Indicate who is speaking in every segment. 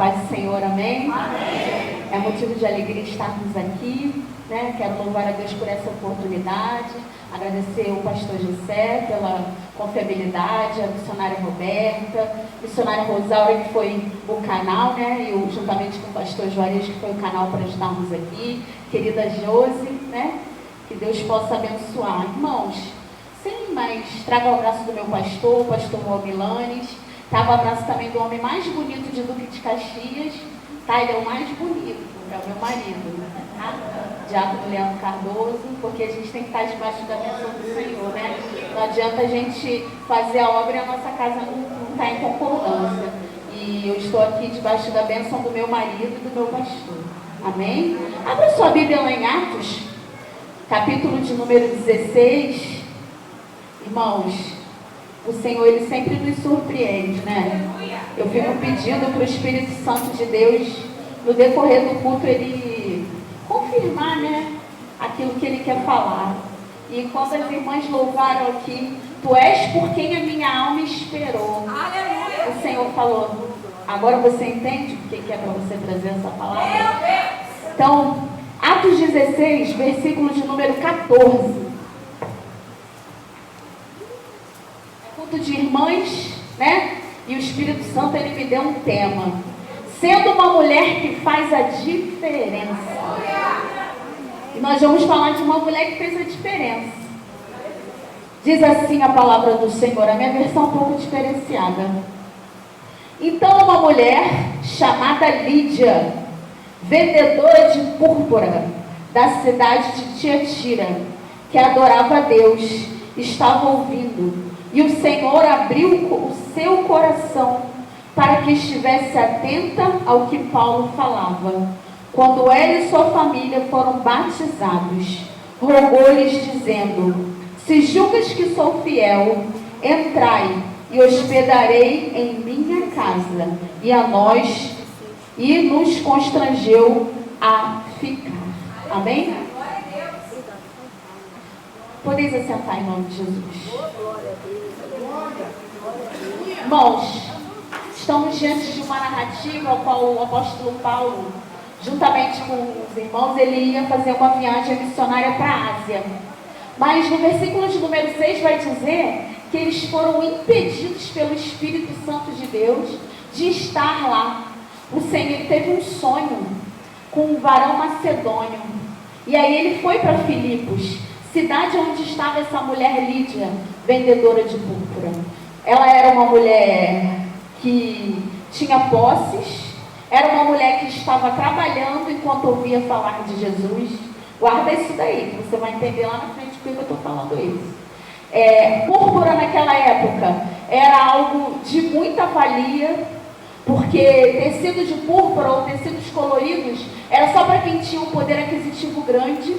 Speaker 1: paz do Senhor, amém?
Speaker 2: Amém.
Speaker 1: É motivo de alegria estarmos aqui, né? Quero louvar a Deus por essa oportunidade, agradecer o pastor José pela confiabilidade, a missionária Roberta, a missionária Rosáura, que foi o canal, né? E juntamente com o pastor Juarez, que foi o canal para estarmos aqui, querida Josi, né? Que Deus possa abençoar. Irmãos, sem mais, traga o abraço do meu pastor, o pastor Mobilanes. Traga o abraço também do homem mais bonito de Duque de Caxias. Tá? Ele é o mais bonito, é o meu marido, tá? Diácono Leandro Cardoso, porque a gente tem que estar debaixo da bênção do Senhor, né? Não adianta a gente fazer a obra e a nossa casa não está em concordância. E eu estou aqui debaixo da bênção do meu marido e do meu pastor. Amém? Abra sua Bíblia lá em Atos, capítulo de número 16. Irmãos, o Senhor, Ele sempre nos surpreende, né? Eu fico pedindo para o Espírito Santo de Deus, no decorrer do culto, Ele confirmar, né? Aquilo que Ele quer falar. E quando as irmãs louvaram aqui, Tu és por quem a minha alma esperou.
Speaker 2: Aleluia.
Speaker 1: O Senhor falou, agora você entende o que é para você trazer essa palavra? Então, Atos 16, versículo de número 14. De irmãs, né? E o Espírito Santo, ele me deu um tema: sendo uma mulher que faz a diferença. E nós vamos falar de uma mulher que fez a diferença. Diz assim a palavra do Senhor, a minha versão é um pouco diferenciada. Então uma mulher chamada Lídia, vendedora de púrpura da cidade de Tiatira, que adorava a Deus, estava ouvindo. E o Senhor abriu o seu coração para que estivesse atenta ao que Paulo falava. Quando ela e sua família foram batizados, rogou-lhes dizendo: se julgas que sou fiel, entrai e hospedarei em minha casa. E nos constrangeu a ficar. Amém? Podeis assentar em nome de Jesus. Irmãos, estamos diante de uma narrativa a qual o apóstolo Paulo, juntamente com os irmãos, ele ia fazer uma viagem missionária para a Ásia. Mas no versículo de número 6 vai dizer que eles foram impedidos pelo Espírito Santo de Deus de estar lá. O Senhor teve um sonho com um varão macedônio. E aí ele foi para Filipos, cidade onde estava essa mulher Lídia, vendedora de púrpura. Ela era uma mulher que tinha posses, era uma mulher que estava trabalhando enquanto ouvia falar de Jesus. Guarda isso daí, que você vai entender lá na frente porque eu estou falando isso. Púrpura naquela época era algo de muita valia, porque tecido de púrpura ou tecidos coloridos era só para quem tinha um poder aquisitivo grande.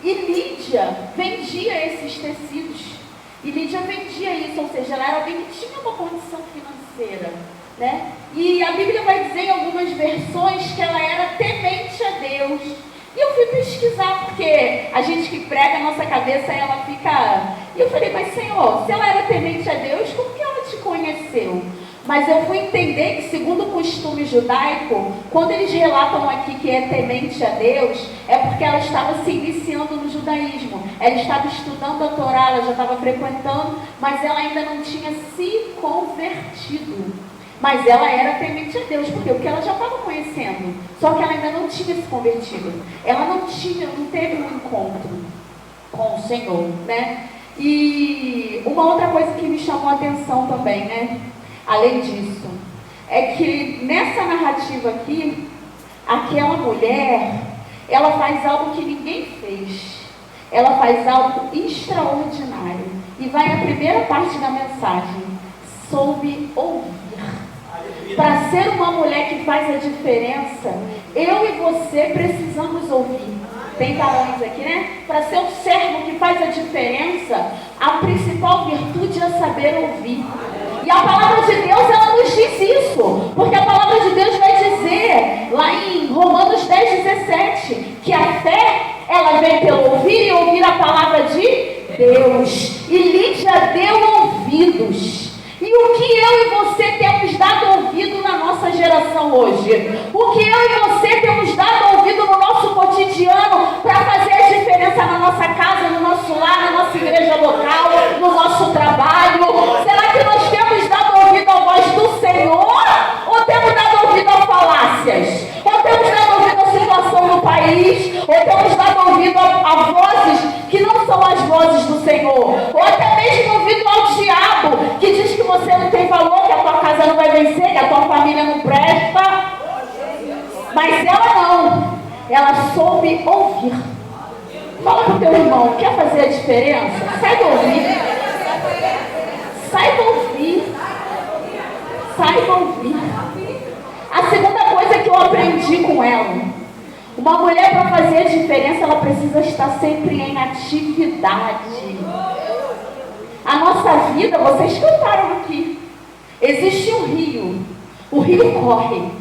Speaker 1: E Lídia vendia esses tecidos. E Lídia vendia isso, ou seja, ela era alguém que tinha uma condição financeira, né? E a Bíblia vai dizer em algumas versões que ela era temente a Deus. E eu fui pesquisar, porque a gente que prega a nossa cabeça, ela fica... E eu falei, mas Senhor, se ela era temente a Deus, como que ela te conheceu? Mas eu fui entender que, segundo o costume judaico, quando eles relatam aqui que é temente a Deus, é porque ela estava se iniciando no judaísmo. Ela estava estudando a Torá, ela já estava frequentando, mas ela ainda não tinha se convertido. Mas ela era temente a Deus, por quê? Porque ela já estava conhecendo, só que ela ainda não tinha se convertido. Ela não teve um encontro com o Senhor, né? E uma outra coisa que me chamou a atenção também, né? Além disso, é que nessa narrativa aqui, aquela mulher, ela faz algo que ninguém fez. Ela faz algo extraordinário. E vai a primeira parte da mensagem: soube ouvir. Para ser uma mulher que faz a diferença, eu e você precisamos ouvir. Tem varões aqui, né? Para ser um servo que faz a diferença, a principal virtude é saber ouvir. E a palavra de Deus, ela nos diz isso, porque a palavra de Deus vai dizer, lá em Romanos 10:17, que a fé, ela vem pelo ouvir e ouvir a palavra de Deus. E Lídia deu ouvidos. E o que eu e você temos dado ouvido na nossa geração hoje? hoje? O que eu e você temos dado ouvido no nosso cotidiano para fazer a diferença na nossa casa, no nosso lar, na nossa igreja local, no nosso trabalho? Será que nós temos dado ouvido à voz do Senhor? Ou temos dado ouvido a falácias? Ou temos dado ouvido à situação no país? Ou temos dado ouvido a vozes que não são as vozes do Senhor? Ou até mesmo ouvido ao diabo, que diz que você não tem valor, que a tua casa não vai vencer, que a tua família não presta. Mas ela não. Ela soube ouvir. Fala pro teu irmão, quer fazer a diferença? Saiba ouvir. Saiba ouvir. Saiba ouvir. A segunda coisa que eu aprendi com ela: uma mulher, para fazer a diferença, ela precisa estar sempre em atividade. A nossa vida, vocês cantaram aqui, existe um rio, o rio corre.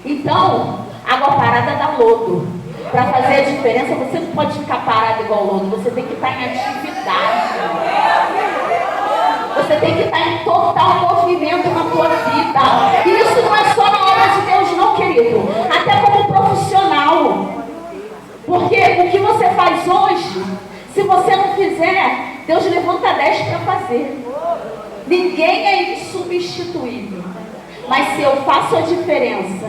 Speaker 1: Então, água parada dá lodo. Para fazer a diferença, você não pode ficar parado igual lodo, você tem que estar em atividade. Você tem que estar em total movimento na tua vida. E isso não é só na obra de Deus não, querido. Até como profissional. Porque o que você faz hoje, se você não fizer, Deus levanta 10 para fazer. Ninguém é insubstituível. Mas se eu faço a diferença,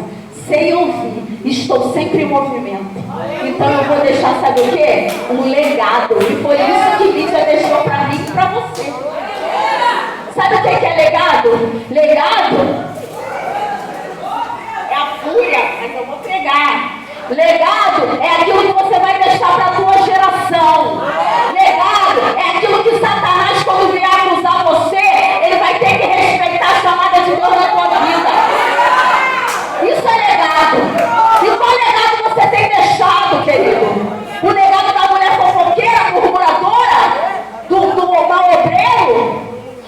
Speaker 1: sei ouvir, estou sempre em movimento, então eu vou deixar, sabe o quê? Um legado. E foi isso que Lídia deixou para mim e para você. Sabe o que é legado? Legado é a fúria, mas eu vou pregar. Legado é aquilo que você vai deixar para a tua geração. Legado é aquilo que Satanás, quando vier acusar você, ele vai ter que respeitar a chamada de Deus na tua vida. Isso é legado. E qual legado você tem deixado, querido? O legado da mulher fofoqueira, murmuradora? Do mau obreiro?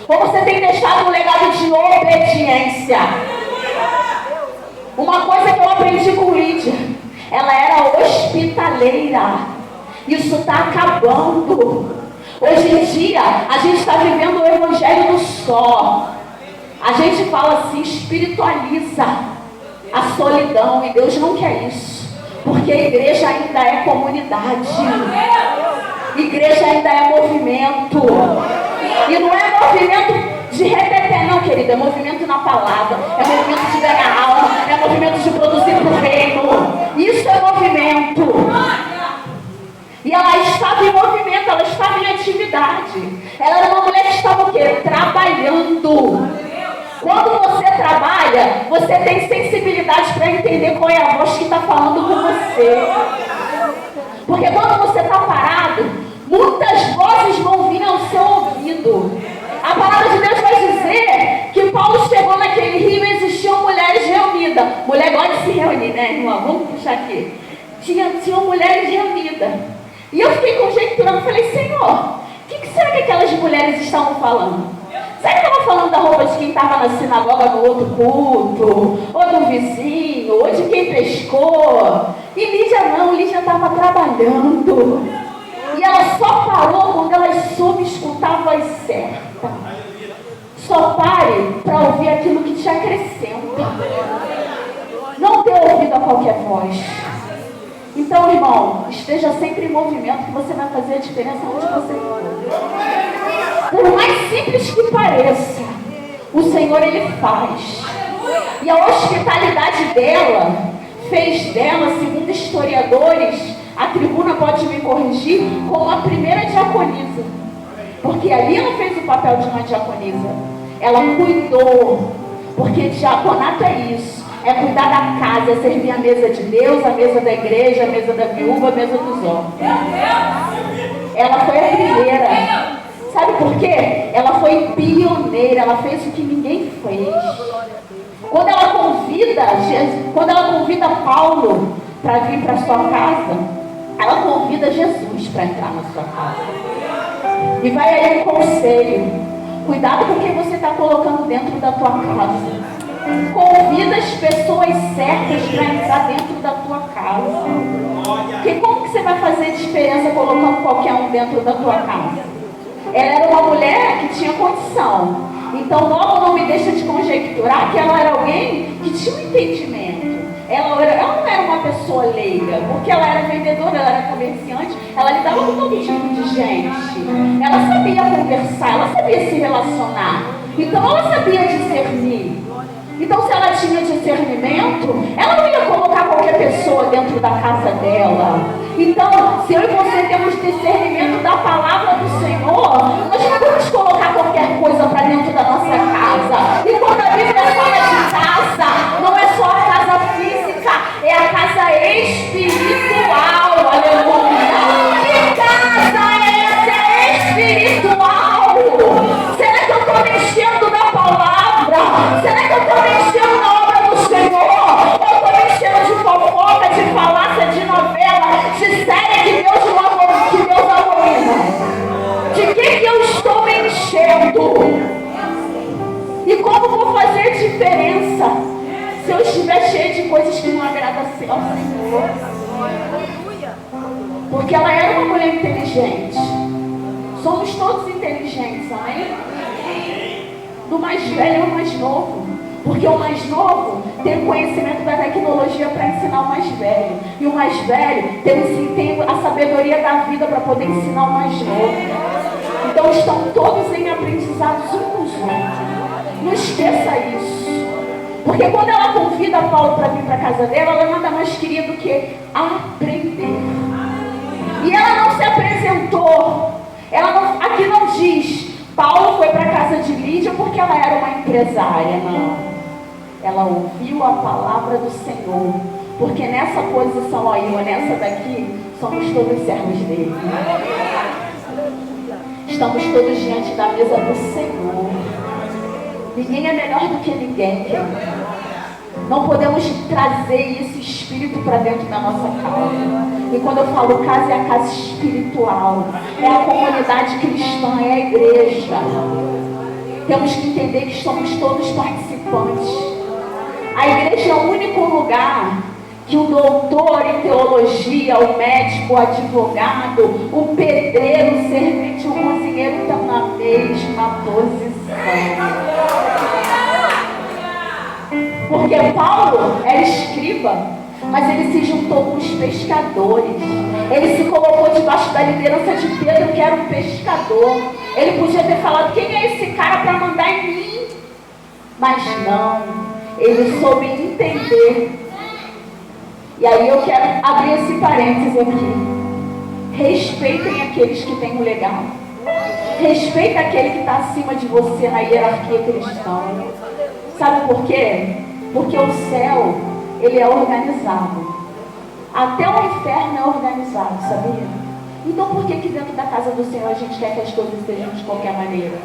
Speaker 1: Ou você tem deixado um legado de obediência? Uma coisa que eu aprendi com Lídia: ela era hospitaleira. Isso está acabando. Hoje em dia, a gente está vivendo o evangelho do só. A gente fala assim, espiritualiza a solidão. E Deus não quer isso. Porque a igreja ainda é comunidade. Igreja ainda é movimento. E não é movimento de repetir, não, querida. É movimento na palavra. É movimento de ganhar alma. É movimento de produzir para o reino. Isso é movimento. E ela estava em movimento, ela estava em atividade. Ela era uma mulher que estava o quê? Trabalhando. Quando você trabalha, você tem sensibilidade para entender qual é a voz que está falando com você. Porque quando você está parado, muitas vozes vão vir ao seu ouvido. A palavra de Deus vai dizer que Paulo chegou naquele rio e existiam mulheres reunidas. Mulher gosta de se reunir, né, irmão? Vamos puxar aqui. Tinham mulheres reunidas. E eu fiquei conjecturando, falei, Senhor, o que será que aquelas mulheres estavam falando? Será que estavam falando da roupa de quem estava na sinagoga no outro culto? Ou do vizinho? Ou de quem pescou? E Lídia não, Lídia estava trabalhando. E ela só parou quando ela soube escutar a voz certa. Só pare para ouvir aquilo que te acrescenta. Não dê ouvido a qualquer voz. Então, irmão, esteja sempre em movimento, que você vai fazer a diferença onde você for. Por mais simples que pareça, o Senhor, Ele faz. E a hospitalidade dela fez dela, segundo historiadores, a tribuna pode me corrigir, como a primeira diaconisa. Porque ali ela fez o papel de uma diaconisa. Ela cuidou, porque diaconato é isso. É cuidar da casa, é servir a mesa de Deus, a mesa da igreja, a mesa da viúva, a mesa dos homens. Ela foi a primeira. Sabe por quê? Ela foi pioneira, ela fez o que ninguém fez. Quando ela convida Paulo para vir para a sua casa, ela convida Jesus para entrar na sua casa. E vai aí um conselho: cuidado com quem você está colocando dentro da tua casa. Convida as pessoas certas para entrar dentro da tua casa. Porque como que você vai fazer diferença colocando qualquer um dentro da tua casa? Ela era uma mulher que tinha condição. Então logo não me deixa de conjecturar que ela era alguém que tinha um entendimento. Ela não era uma pessoa leiga, porque ela era vendedora, ela era comerciante, ela lidava com todo tipo de gente. Ela sabia conversar, ela sabia se relacionar. Então ela sabia discernir. Então se ela tinha discernimento, ela não ia colocar qualquer pessoa dentro da casa dela. Então, se eu e você temos discernimento da palavra do Senhor, nós não vamos colocar qualquer coisa para dentro da nossa casa. E quando a Bíblia fala de casa, não é só a casa física, é a casa espiritual. Aleluia! Que casa é essa? É espiritual. Será que eu estou me enchendo da palavra? Será que eu estou me enchendo da obra do Senhor? Eu estou me enchendo de fofoca, de falácia, de novela, de série que Deus não abomina, que Deus abomina. De que eu estou me enchendo? E como vou fazer diferença se eu estiver cheio de coisas que não agradam ao Senhor? Porque ela era uma mulher inteligente. Somos todos inteligentes, amém? Do mais velho ao mais novo. Porque o mais novo tem o conhecimento da tecnologia para ensinar o mais velho. E o mais velho tem a sabedoria da vida para poder ensinar o mais novo. Então estão todos em aprendizados uns com os outros. Não esqueça isso. Porque quando ela convida Paulo para vir para a casa dela, ela nada mais queria do que aprender. E ela não se apresentou. Aqui não diz, Paulo foi para a casa de Lídia porque ela era uma empresária. Não. Ela ouviu a palavra do Senhor. Porque nessa posição aí, ou nessa daqui, somos todos servos dele. Estamos todos diante da mesa do Senhor. Ninguém é melhor do que ninguém. Não podemos trazer esse espírito para dentro da nossa casa. E quando eu falo casa, é a casa espiritual. É a comunidade cristã, é a igreja. Temos que entender que somos todos participantes. A igreja é o único lugar que o doutor em teologia, o médico, o advogado, o pedreiro, o servente, o cozinheiro estão na mesma posição. Porque Paulo era escriba, mas ele se juntou com os pescadores. Ele se colocou debaixo da liderança de Pedro, que era um pescador. Ele podia ter falado, quem é esse cara para mandar em mim? Mas não, ele soube entender. E aí eu quero abrir esse parênteses aqui. Respeitem aqueles que têm um legado. Respeita aquele que está acima de você na hierarquia cristã. Sabe por quê? Porque o céu, ele é organizado. Até o inferno é organizado, sabia? Então por que dentro da casa do Senhor a gente quer que as coisas sejam de qualquer maneira?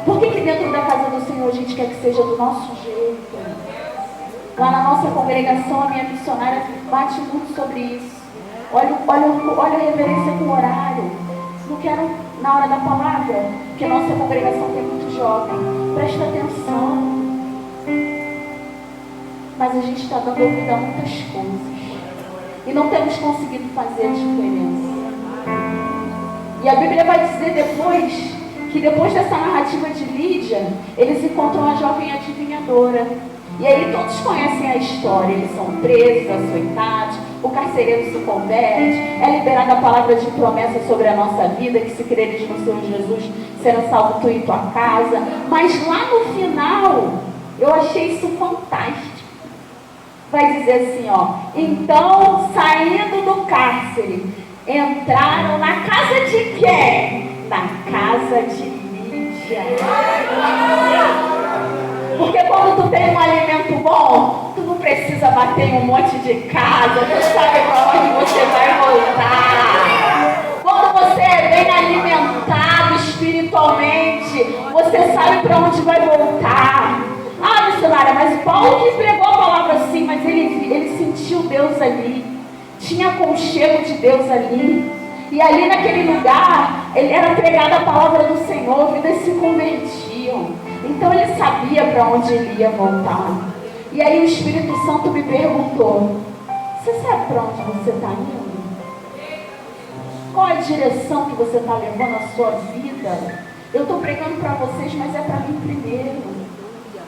Speaker 1: Por que dentro da casa do Senhor a gente quer que seja do nosso jeito? Lá na nossa congregação, a minha missionária bate muito sobre isso. Olha a reverência com o horário. Não quero, na hora da palavra, porque a nossa congregação tem muito jovem. Presta atenção. Mas a gente está dando ouvido a muitas coisas. E não temos conseguido fazer a diferença. E a Bíblia vai dizer depois dessa narrativa de Lídia, eles encontram a jovem adivinhadora. E aí todos conhecem a história. Eles são presos, açoitados, o carcereiro se converte, é liberada a palavra de promessa sobre a nossa vida, que se creres no Senhor Jesus, será salvo tu e tua casa. Mas lá no final, eu achei isso fantástico. Vai dizer assim, ó, então, saindo do cárcere, entraram na casa de quem? Na casa de Lídia. Porque quando tu tem um alimento bom, tu não precisa bater em um monte de casa, tu sabe para onde você vai voltar. Quando você é bem alimentado espiritualmente, você sabe para onde vai voltar. Ah, missionária, mas Paulo que pregou a palavra assim, mas ele sentiu Deus ali. Tinha aconchego de Deus ali. E ali naquele lugar, ele era pregada a palavra do Senhor, vidas se convertiam. Então ele sabia para onde ele ia voltar. E aí o Espírito Santo me perguntou, você sabe para onde você está indo? Qual é a direção que você está levando a sua vida? Eu estou pregando para vocês, mas é para mim primeiro.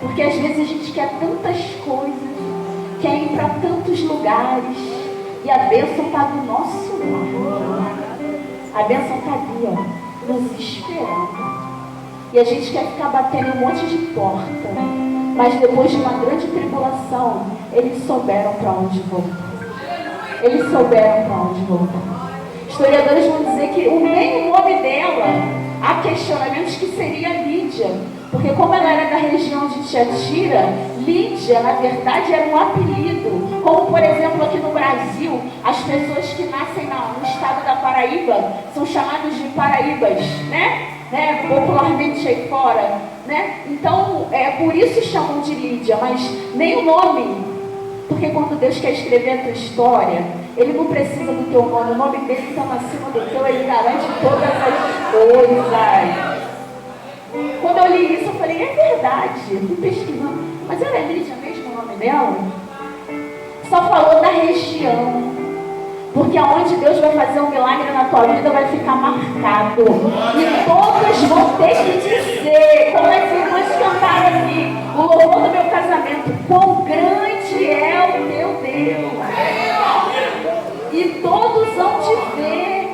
Speaker 1: Porque às vezes a gente quer tantas coisas, quer ir para tantos lugares, e a bênção está do nosso lado. A bênção está ali, ó, nos esperando. E a gente quer ficar batendo um monte de porta. Mas depois de uma grande tribulação, eles souberam para onde voltar. Eles souberam para onde voltar. Historiadores vão dizer que nem o nome dela, há questionamentos que seria Lídia. Porque como ela era da região de Tiatira, Lídia, na verdade, era um apelido. Como, por exemplo, aqui no Brasil, as pessoas que nascem no estado da Paraíba são chamadas de paraíbas, né? Popularmente aí fora, né? Então, por isso chamam de Lídia, mas nem o nome. Porque quando Deus quer escrever a tua história, Ele não precisa do teu nome. O nome dele está acima do teu, Ele garante todas as coisas. Quando eu li isso, eu falei, é verdade. Eu fui pesquisando. Mas era Lídia mesmo o nome dela? Só falou da região. Porque aonde Deus vai fazer um milagre na tua vida vai ficar marcado. E todos vão ter que dizer, como as irmãs cantaram aqui, o louvor do meu casamento, quão grande é o teu Deus. E todos vão te ver.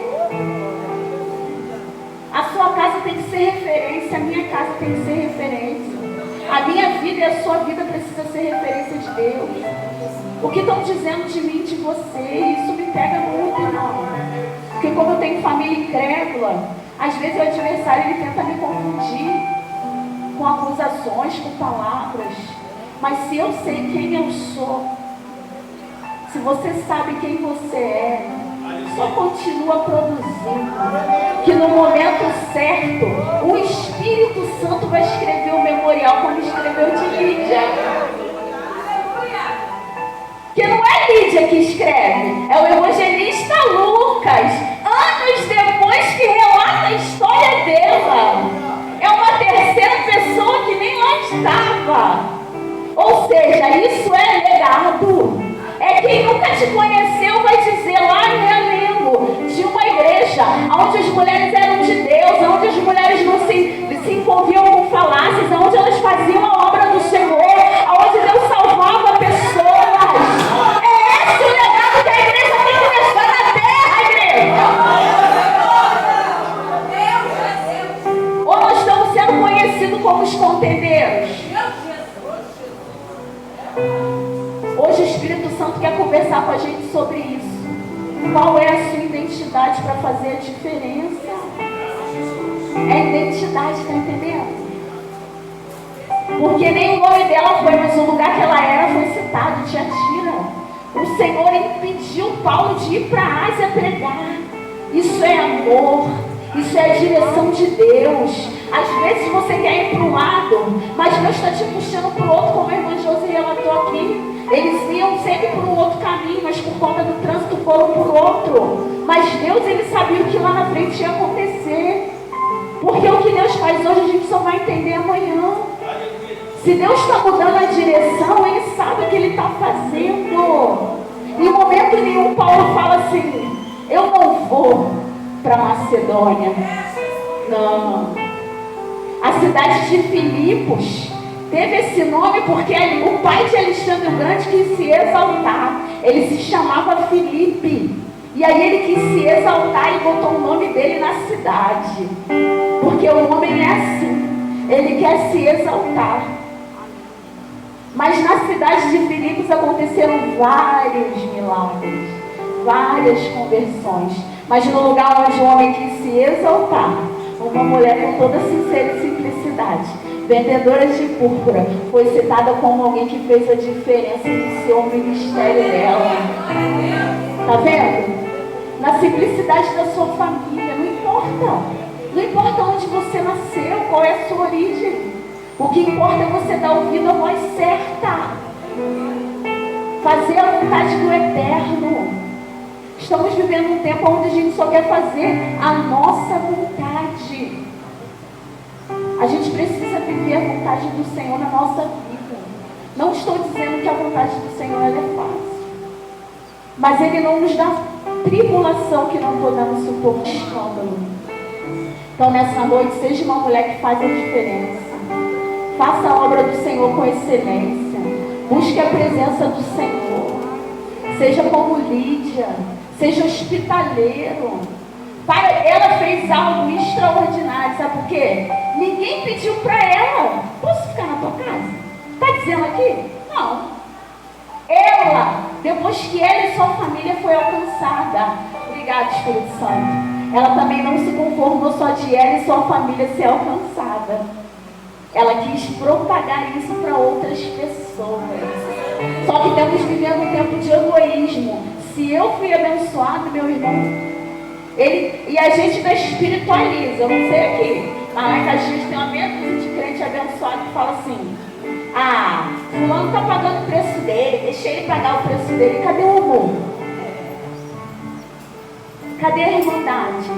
Speaker 1: A sua casa tem que ser referência, a minha casa tem que ser referência. A minha vida e a sua vida precisa ser referência de Deus. O que estão dizendo de mim e de você, isso me pega muito, irmão. Porque como eu tenho família incrédula, às vezes o adversário ele tenta me confundir com acusações, com palavras. Mas se eu sei quem eu sou, se você sabe quem você é, só continua produzindo. Que no momento certo, o Espírito Santo vai escrever o memorial como escreveu de Lídia. Que não é Lídia que escreve, é o evangelista Lucas, anos depois que relata a história dela. É uma terceira pessoa que nem lá estava. Ou seja, isso é legado. É quem nunca te conheceu vai dizer lá em Relendo, de uma igreja onde as mulheres eram de Deus, onde as mulheres não se envolviam com falácias, onde elas faziam a obra do Senhor, onde Deus salvava pessoas. É esse o legado que a igreja tem que deixar na terra, igreja. Ou nós estamos sendo conhecidos como os contendeiros? Hoje o Espírito Santo quer conversar com a gente sobre isso. Qual é a sua identidade para fazer a diferença? É a identidade, está entendendo? Porque nem o nome dela foi, mas o lugar que ela era foi citado, Tiatira. O Senhor impediu Paulo de ir para a Ásia pregar. Isso é amor. Isso é a direção de Deus. Às vezes você quer ir para um lado, mas Deus está te puxando para o outro, como a irmã Josi relatou aqui. Eles iam sempre por um outro caminho, mas por conta do trânsito foram por outro. Mas Deus, Ele sabia o que lá na frente ia acontecer. Porque o que Deus faz hoje, a gente só vai entender amanhã. Se Deus está mudando a direção, Ele sabe o que Ele está fazendo. Em momento nenhum, Paulo fala assim, eu não vou para Macedônia. Não. A cidade de Filipos teve esse nome porque o pai de Alexandre o Grande quis se exaltar. Ele se chamava Filipe. E aí ele quis se exaltar e botou o nome dele na cidade. Porque o homem é assim. Ele quer se exaltar. Mas na cidade de Filipos aconteceram vários milagres. Várias conversões. Mas no lugar onde o homem quis se exaltar, uma mulher com toda simplicidade, vendedora de púrpura, foi citada como alguém que fez a diferença e iniciou o ministério dela. Tá vendo? Na simplicidade da sua família, não importa. Não importa onde você nasceu, qual é a sua origem. O que importa é você dar ouvido à voz certa. Fazer a vontade do Eterno. Estamos vivendo um tempo onde a gente só quer fazer a nossa vontade. A gente precisa viver a vontade do Senhor na nossa vida. Não estou dizendo que a vontade do Senhor ela é fácil. Mas Ele não nos dá tribulação que não estou dando suporte, escândalo. Então nessa noite, seja uma mulher que faz a diferença. Faça a obra do Senhor com excelência. Busque a presença do Senhor. Seja como Lídia. Seja hospitaleiro. Ela fez algo extraordinário. Sabe por quê? Ninguém pediu para ela. Posso ficar na tua casa? Está dizendo aqui? Não. Ela, depois que ela e sua família foi alcançada. Obrigada, Espírito Santo. Ela também não se conformou só de ela e sua família ser alcançada. Ela quis propagar isso para outras pessoas. Só que estamos vivendo um tempo de egoísmo. Se eu fui abençoado, meu irmão, e a gente ainda espiritualiza. Eu não sei aqui, mas lá em Caxias tem uma meia dúzia de crente abençoado que fala assim: ah, fulano está pagando o preço dele, deixa ele pagar o preço dele. Cadê o amor? Cadê a irmandade?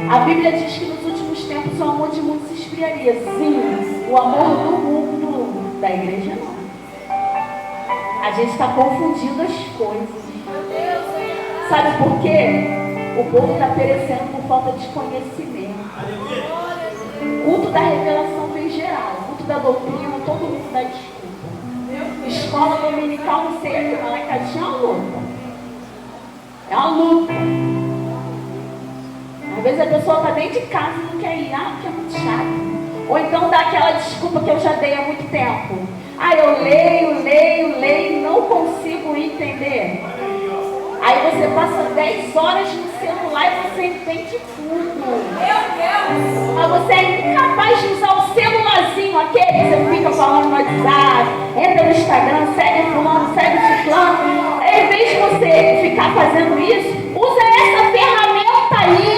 Speaker 1: A Bíblia diz que nos últimos tempos o amor de muitos se esfriaria. Sim, o amor do mundo, da igreja não. A gente está confundindo as coisas. Sabe por quê? O povo está perecendo por falta de conhecimento. O culto da revelação vem geral. O culto da doutrina, todo mundo dá desculpa. Escola dominical, não sei aqui, mas lá em casa tinha uma luta. É uma luta. Às vezes a pessoa está dentro de casa e não quer ir. Ah, porque é muito chato. Ou então dá aquela desculpa que eu já dei há muito tempo. Ah, eu leio e não consigo entender. Aí você passa 10 horas no celular e você entende tudo. Mas você é incapaz de usar o celularzinho aquele que você fica falando no WhatsApp, entra no Instagram, segue fulano, segue ciclano. Em vez de você ficar fazendo isso, usa essa ferramenta aí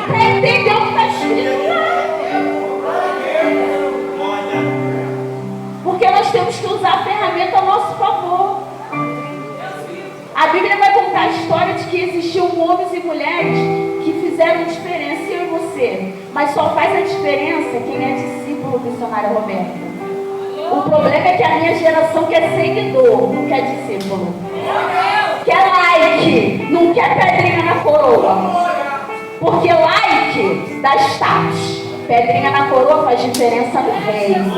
Speaker 1: para entender o que está escrito lá. Porque nós temos que usar a ferramenta a nosso favor. A Bíblia vai contar a história de que existiam homens e mulheres que fizeram diferença, eu e você. Mas só faz a diferença quem é discípulo do missionário Roberto. O problema é que a minha geração quer seguidor, não quer discípulo. Quer like, não quer pedrinha na coroa. Porque like dá status. Pedrinha na coroa faz diferença no reino.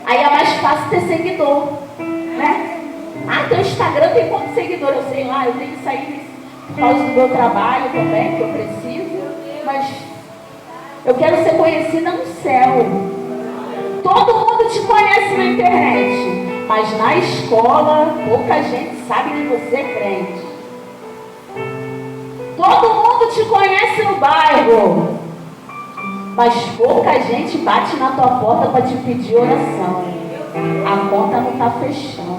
Speaker 1: Aí é mais fácil ter seguidor, né? Ah, teu Instagram tem quantos seguidores? Eu sei lá, eu tenho isso aí por causa do meu trabalho também, que eu preciso. Mas eu quero ser conhecida no céu. Todo mundo te conhece na internet. Mas na escola, pouca gente sabe que você é crente. Todo mundo te conhece no bairro. Mas pouca gente bate na tua porta para te pedir oração. A conta não está fechando.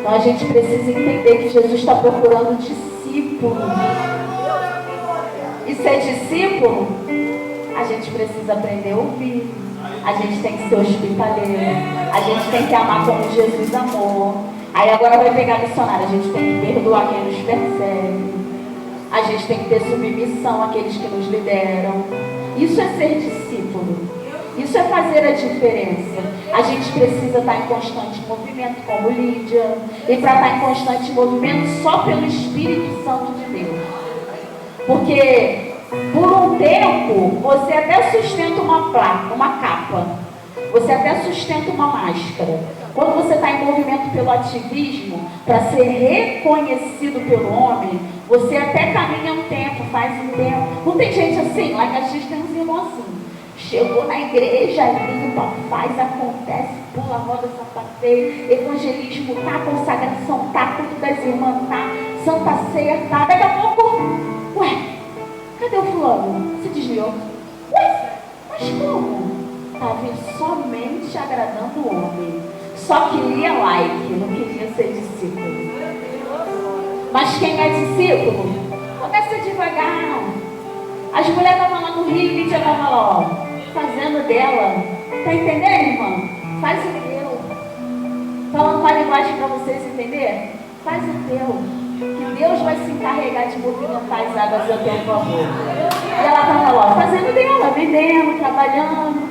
Speaker 1: Então a gente precisa entender que Jesus está procurando discípulos. E ser discípulo, a gente precisa aprender a ouvir. A gente tem que ser hospitaleiro. A gente tem que amar como Jesus amou. Aí agora vai pegar missionário. A gente tem que perdoar quem nos persegue. A gente tem que ter submissão àqueles que nos lideram. Isso é ser discípulo. Isso é fazer a diferença. A gente precisa estar em constante movimento, como Lídia. E para estar em constante movimento, só pelo Espírito Santo de Deus. Porque, por um tempo, você até sustenta uma placa, uma capa. Você até sustenta uma máscara. Quando você está em movimento pelo ativismo, para ser reconhecido pelo homem, você até caminha um tempo, faz um tempo. Não tem gente assim, lá em Caxias tem uns irmãos assim. Chegou na igreja, limpa, faz, acontece, pula, roda, sapateia, evangelismo tá, consagração tá, culto das irmãs tá, santa ceia tá. Daqui a pouco, ué, cadê o fulano? Se desviou. Ué, mas como? Estava somente agradando o homem. Só queria like, não queria ser discípulo. Mas quem é discípulo, começa devagar. As mulheres estavam lá no Rio, Lídia estava lá, ó, fazendo dela. Tá entendendo, irmão? Faz o teu. Falando uma linguagem para vocês entenderem. Faz o teu. Que Deus vai se encarregar de movimentar as águas a teu favor. E ela estava lá, fazendo dela, vendendo, trabalhando.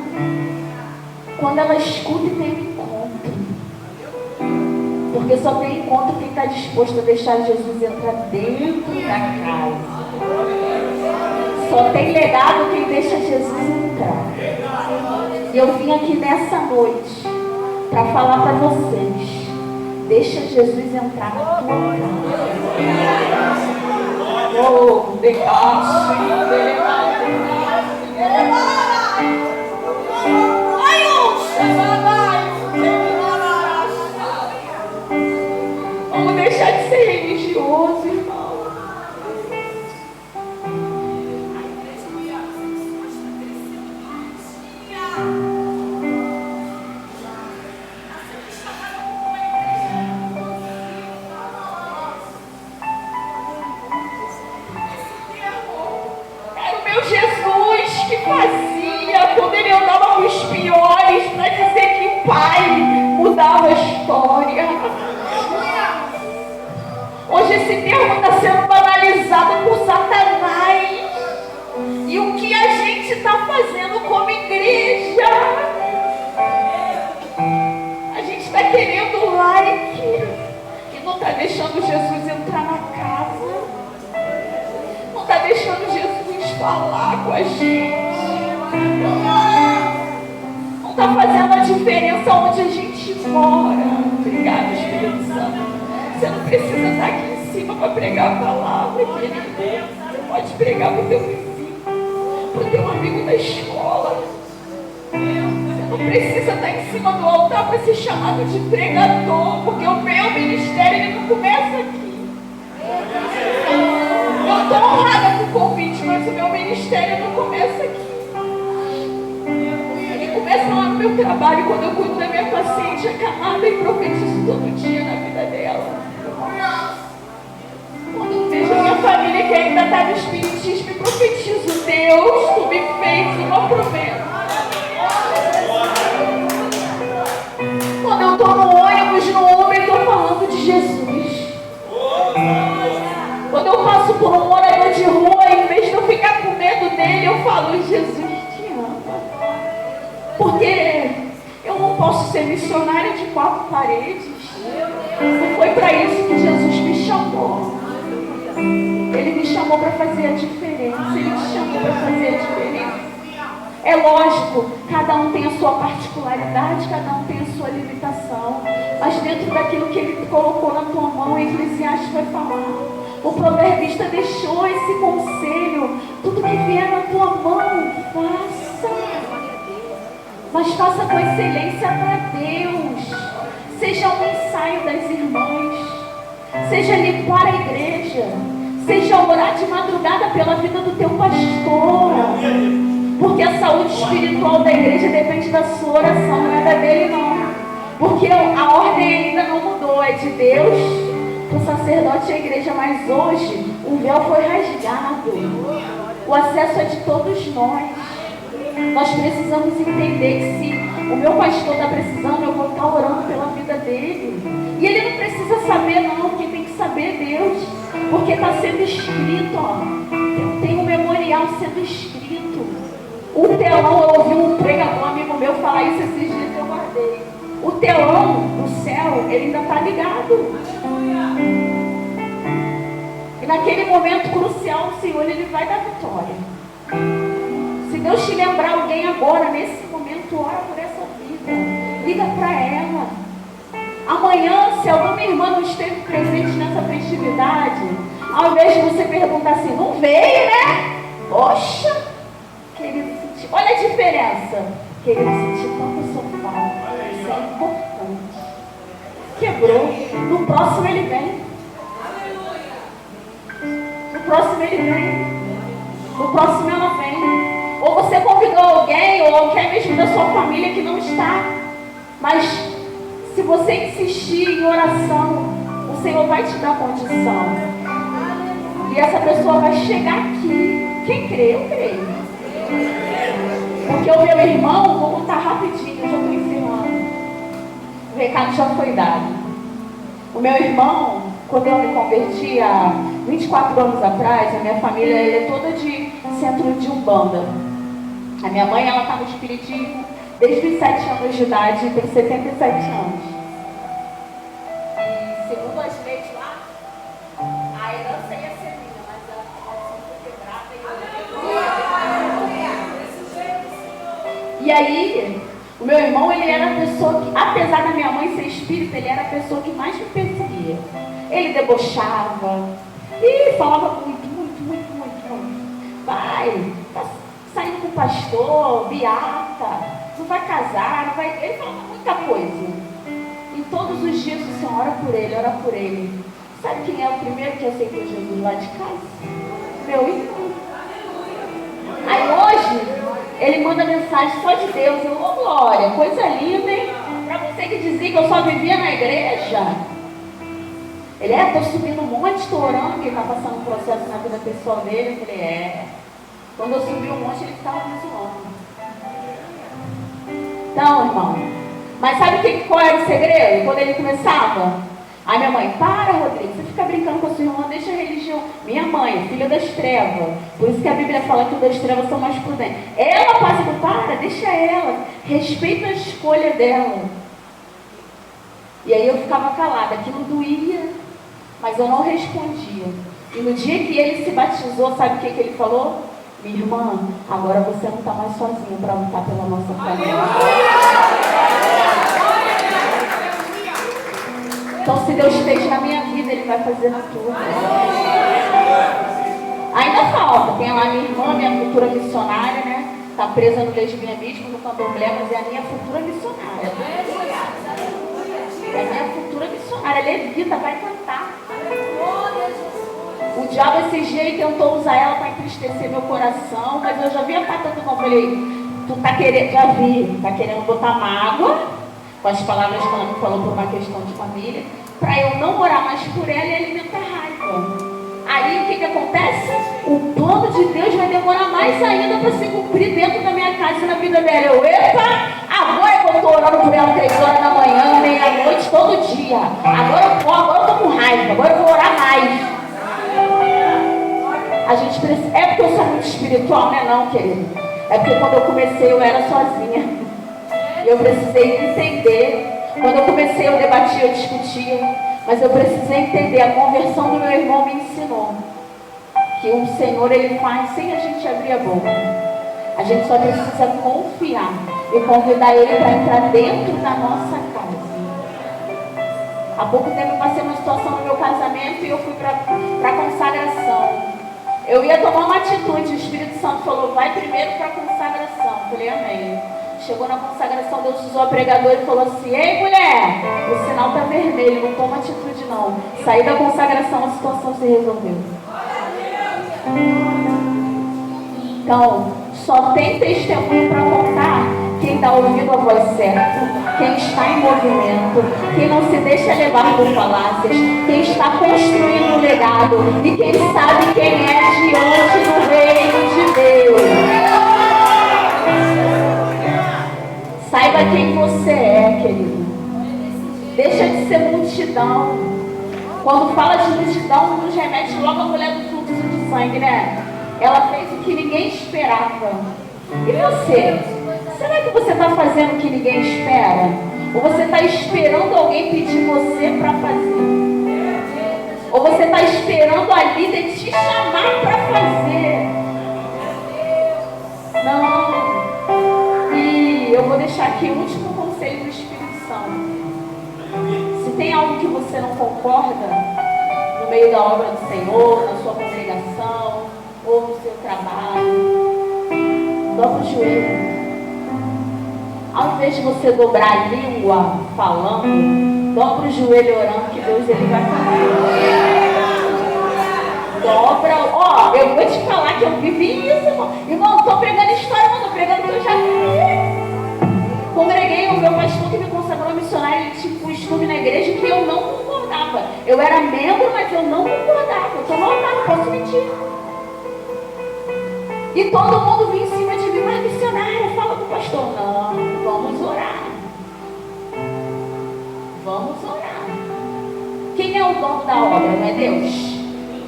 Speaker 1: Quando ela escuta e tem um encontro. Porque só tem encontro quem está disposto a deixar Jesus entrar dentro da casa. Só tem legado quem deixa Jesus entrar. E eu vim aqui nessa noite para falar para vocês: deixa Jesus entrar na tua casa. Oh, vamos deixar de ser religioso, irmão. Era o meu Jesus que fazia quando ele andava com os piores para dizer que o Pai mudava a história. Hoje esse termo está sendo banalizado por Satanás. E o que a gente está fazendo como igreja? A gente está querendo like e não está deixando Jesus entrar na casa. Não está deixando Jesus falar com a gente. Não está fazendo a diferença onde a gente mora. Obrigada, Espírito Santo. Você não precisa estar aqui em cima para pregar a palavra, querido. Você pode pregar para o teu vizinho, para o teu amigo da escola. Você não precisa estar em cima do altar para ser chamado de pregador, porque o meu ministério ele não começa aqui. Eu estou honrada com o convite, mas o meu ministério não começa aqui. Ele começa lá no meu trabalho, quando eu cuido da minha paciente acamada e profetizo todo dia na vida dela. Quando eu vejo a minha família que ainda está no espiritismo e profetizo: Deus, tu me fez uma promessa. Quando eu estou no ônibus, no Uber, estou falando de Jesus. Quando eu passo por um morador de rua, em vez de eu ficar com medo dele, eu falo: Jesus te ama. Porque eu não posso ser missionária de 4 paredes. Não foi para isso que Jesus me chamou. Ele me chamou para fazer a diferença. Ele me chamou para fazer a diferença. É lógico, cada um tem a sua particularidade, cada um tem a sua limitação. Mas dentro daquilo que ele colocou na tua mão, Eclesiastes vai falar. O proverbista deixou esse conselho: tudo que vier na tua mão, faça. Mas faça com excelência para Deus. Seja um ensaio das irmãs. Seja limpar a igreja. Seja orar de madrugada pela vida do teu pastor. Porque a saúde espiritual da igreja depende da sua oração, não é da dele não. Porque a ordem ainda não mudou, é de Deus, o sacerdote e a igreja. Mas hoje o véu foi rasgado. O acesso é de todos nós. Nós precisamos entender que se o meu pastor está precisando, eu vou estar orando pela vida dele. E ele não precisa saber não, quem tem que saber é Deus. Porque está sendo escrito, ó. Tem um memorial sendo escrito. O telão, eu ouvi um pregador amigo meu falar isso esses dias e eu guardei. O telão do céu, ele ainda está ligado. E naquele momento crucial, o Senhor, ele vai dar vitória. Se Deus te lembrar alguém agora, nesse momento, ora por essa vida. Liga para ela. Amanhã, se alguma irmã não esteve presente nessa festividade, ao invés de você perguntar assim: não veio, né? Poxa, querido, sentir. Olha a diferença. Querido, sentir tanto sofá. Isso é importante. Quebrou. No próximo ele vem. No próximo ele vem. No próximo ela vem. Ou você convidou alguém, ou alguém mesmo da sua família que não está. Mas se você insistir em oração, o Senhor vai te dar condição. E essa pessoa vai chegar aqui. Quem crê? Eu creio. Porque o meu irmão, vou contar rapidinho, eu já estou ensinando. O recado já foi dado. O meu irmão, quando eu me converti há 24 anos atrás, a minha família é toda de centro de Umbanda. A minha mãe, ela está no espiritismo desde os 7 anos de idade, tem 77 anos. aí, o meu irmão, ele era a pessoa que, apesar da minha mãe ser espírita, ele era a pessoa que mais me perseguia. Ele debochava e falava muito. Vai, tá saindo com o pastor, beata, não vai casar, não vai... Ele falava muita coisa. E todos os dias o Senhor ora por ele. Sabe quem é o primeiro que aceitou Jesus lá de casa? Meu irmão. Aí hoje, ele manda mensagem só de Deus. Eu, ô glória, coisa linda, hein? Pra você que dizia que eu só vivia na igreja. Ele, tô subindo um monte, tô orando, porque tá passando um processo na vida pessoal dele. Eu falei, Quando eu subi um monte, ele ficava me zoando. Então, irmão, mas sabe qual era o segredo? Quando ele começava? Aí minha mãe, para, Rodrigo, você fica brincando com a sua irmã, deixa a religião. Minha mãe, filha das trevas. Por isso que a Bíblia fala que os das trevas são mais prudentes. Ela passa por para, deixa ela. Respeita a escolha dela. E aí eu ficava calada, aquilo doía, mas eu não respondia. E no dia que ele se batizou, sabe o que ele falou? Minha irmã, agora você não está mais sozinha para lutar pela nossa família. Então, se Deus fez na minha vida, Ele vai fazer na tua. Ainda falta. Tem lá minha irmã, minha futura missionária, né? Está presa no lesbianismo, no candomblé, mas é a minha futura missionária. É a minha futura missionária. Levita, vai cantar. O diabo esses dias tentou usar ela para entristecer meu coração, mas eu já vi a pata do mal. Falei, tu tá querendo, já vi, tá querendo botar mágoa, com as palavras que ela me falou por uma questão de família, para eu não orar mais por ela e alimentar raiva. Aí o que acontece? O plano de Deus vai demorar mais ainda para se cumprir dentro da minha casa e na vida dela. Eu, agora que eu estou orando por ela 3 horas da manhã, meia-noite, todo dia. Agora eu estou com raiva, agora eu vou orar mais. A gente precisa... É porque eu sou muito espiritual, né? Não, querido. É porque quando eu comecei eu era sozinha. E eu precisei entender. Quando eu comecei eu debatia, eu discutia. Mas eu precisei entender. A conversão do meu irmão me ensinou que o Senhor, Ele faz sem a gente abrir a boca. A gente só precisa confiar e convidar Ele para entrar dentro da nossa casa. Há pouco tempo eu passei uma situação no meu casamento e eu fui para a consagração. Eu ia tomar uma atitude, o Espírito Santo falou, vai primeiro para a consagração. Eu falei, amém. Chegou na consagração, Deus usou a pregadora e falou assim, ei mulher, o sinal está vermelho, não toma atitude não. Saí da consagração, a situação se resolveu. Então, só tem testemunho para contar quem está ouvindo a voz certa, quem está em movimento, quem não se deixa levar por falácias, quem está construindo um legado e quem sabe quem é diante do reino de Deus. Saiba quem você é, querido. Deixa de ser multidão. Quando fala de multidão, nos remete logo a mulher do fluxo de sangue, né? Ela fez o que ninguém esperava. E você? Será que você está fazendo o que ninguém espera? Ou você está esperando alguém pedir você para fazer? Ou você está esperando a líder te chamar para fazer? Não. E eu vou deixar aqui o último conselho do Espírito Santo. Se tem algo que você não concorda no meio da obra do Senhor, na sua congregação, ou no seu trabalho, dobra o joelho. Ao invés de você dobrar a língua falando, dobra o joelho orando que Deus ele vai fazer. Dobra, eu vou te falar que eu vivi isso, irmão. Irmão, não estou pregando história, não, estou pregando que eu já vi. Congreguei o meu pastor que me consagrou missionário, ele tinha um costume na igreja que eu não concordava. Eu era membro, mas eu não concordava. Eu estou voltando, não posso mentir. E todo mundo vinha em cima de mim, mas missionária, fala com o pastor. Não, vamos orar. Vamos orar. Quem é o dono da obra, não é Deus?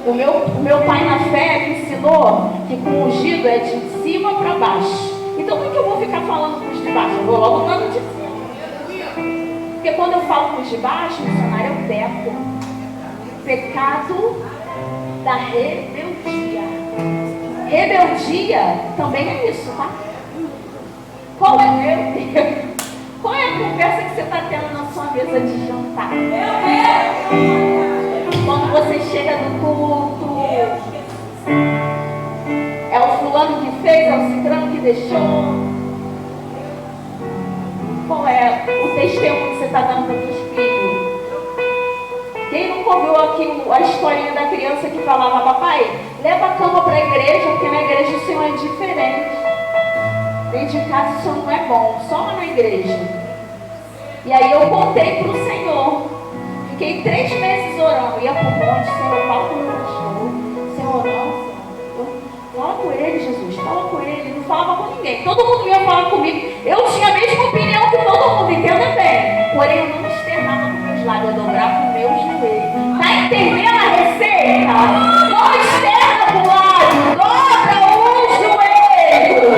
Speaker 1: O meu pai na fé me ensinou que com o ungido é de cima para baixo. Então por que eu vou ficar falando com os de baixo? Eu vou logo dando de cima. Porque quando eu falo com os de baixo, missionário, eu peco. Pecado da rebeldia. Rebeldia também é isso, tá? Qual é, meu Deus? Qual é a conversa que você está tendo na sua mesa de jantar? Quando você chega no culto, é o fulano que fez, é o ciclano que deixou? Qual é o testemunho que você está dando para os seus filhos? Quem nunca ouviu aqui a historinha da criança que falava: papai, leva a cama para a igreja, porque na igreja o Senhor é diferente. Dentro de casa o Senhor não é bom, só lá na igreja. E aí eu contei para o Senhor. Fiquei 3 meses orando. Ia para o monte, Senhor, fala com o meu pastor. Senhor, não, Senhor. Fala com ele, Jesus, fala com ele. Não falava com ninguém. Todo mundo vinha falar comigo. Eu tinha a mesma opinião que todo mundo, entenda bem. Porém, eu não externava com meus lábios, eu dobrava o meu joelho. Tá entendendo a receita? Não externa com o lábio, dobra o joelho.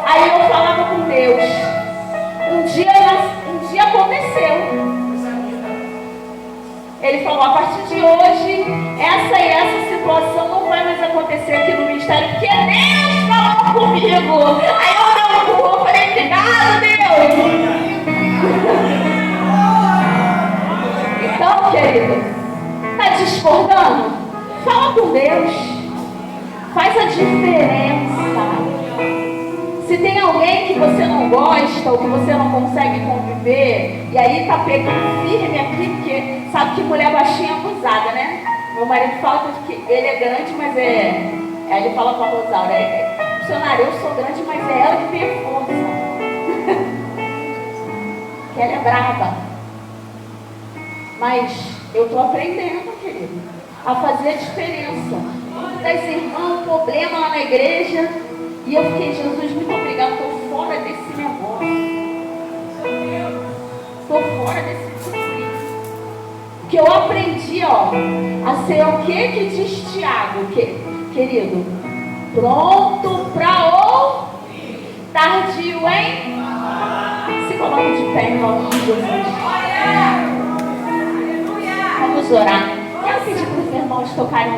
Speaker 1: Aí eu falava com Deus. Um dia aconteceu. Ele falou: a partir de hoje, essa e essa situação não vai mais acontecer aqui no ministério, porque Deus falou comigo. Aí eu falei: obrigado, Deus. Então, querido, está discordando? Fala com Deus. Faz a diferença. Se tem alguém que você não gosta ou que você não consegue conviver, e aí tá pegando firme aqui, porque sabe que mulher baixinha é abusada, né? Meu marido fala que ele é grande, mas aí ele fala com a Rosaura: missionária, eu sou grande, mas é ela que tem a força. Que ela é brava. Mas eu tô aprendendo, querido, a fazer a diferença. Uma das irmãs, um problema lá na igreja. E eu fiquei: Jesus, muito obrigado, estou fora desse negócio. Estou fora desse sofrimento. Porque eu aprendi, a ser o que diz Tiago, querido? Pronto para ouvir, tardio, hein? Se coloca de pé em nome de Jesus. Vamos orar. Quero pedir para os irmãos tocarem o